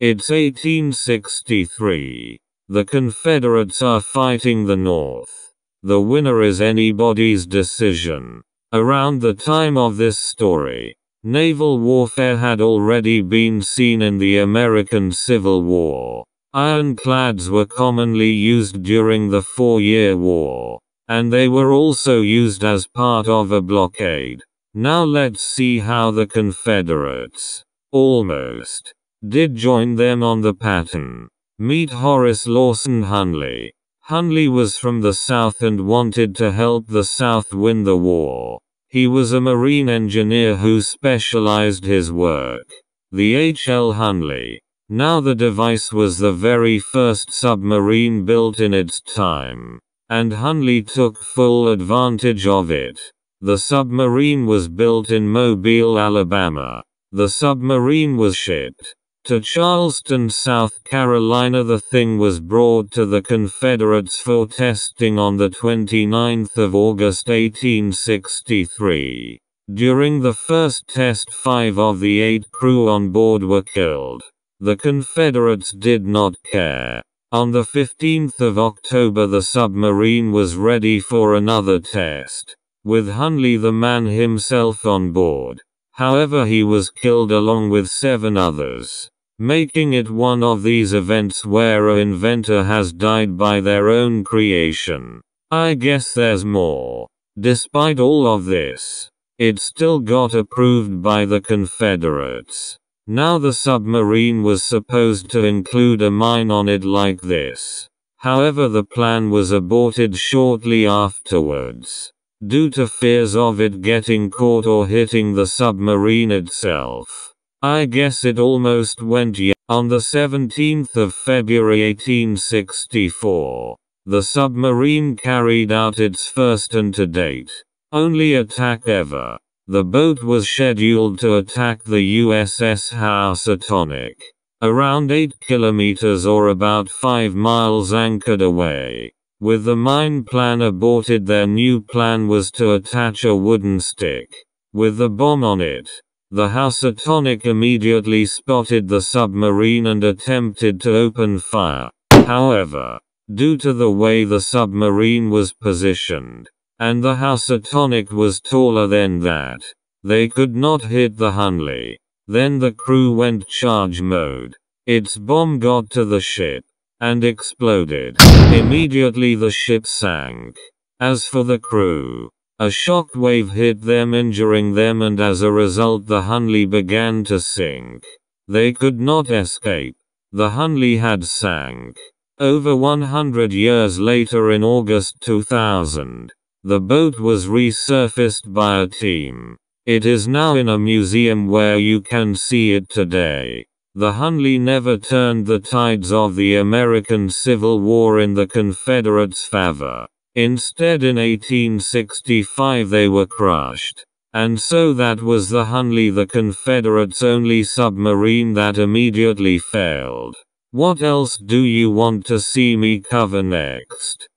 It's 1863. The Confederates are fighting the North. The winner is anybody's decision. Around the time of this story, naval warfare had already been seen in the American Civil War. Ironclads were commonly used during the 4-Year War, and they were also used as part of a blockade. Now let's see how the Confederates almost did join them on the pattern. Meet Horace Lawson Hunley. Hunley was from the South and wanted to help the South win the war. He was a marine engineer who specialized his work. The H.L. Hunley. Now the device was the very first submarine built in its time, and Hunley took full advantage of it. The submarine was built in Mobile, Alabama. The submarine was shipped to Charleston, South Carolina. The thing was brought to the Confederates for testing on the 29th of August 1863. During the first test, 5 of the 8 crew on board were killed. The Confederates did not care. On the 15th of October the submarine was ready for another test, with Hunley the man himself on board. However, he was killed along with 7 others, making it one of these events where an inventor has died by their own creation. I guess there's more. Despite all of this, it still got approved by the Confederates. Now the submarine was supposed to include a mine on it like this. However, the plan was aborted shortly afterwards, due to fears of it getting caught or hitting the submarine itself. I guess it almost went. On the 17th of February 1864, the submarine carried out its first and to date only attack ever. The boat was scheduled to attack the USS Housatonic, around 8 kilometers or about 5 miles anchored away. With the mine plan aborted, their new plan was to attach a wooden stick with the bomb on it. The Housatonic immediately spotted the submarine and attempted to open fire. However, due to the way the submarine was positioned, and the Housatonic was taller than that, they could not hit the Hunley. Then the crew went charge mode. Its bomb got to the ship and exploded. Immediately the ship sank. As for the crew, a shock wave hit them, injuring them, and as a result the Hunley began to sink. They could not escape. The Hunley had sank. Over 100 years later, in August 2000, the boat was resurfaced by a team. It is now in a museum where you can see it today. The Hunley never turned the tides of the American Civil War in the Confederates' favor. Instead, in 1865 they were crushed. And so that was the Hunley, the Confederates' only submarine that immediately failed. What else do you want to see me cover next?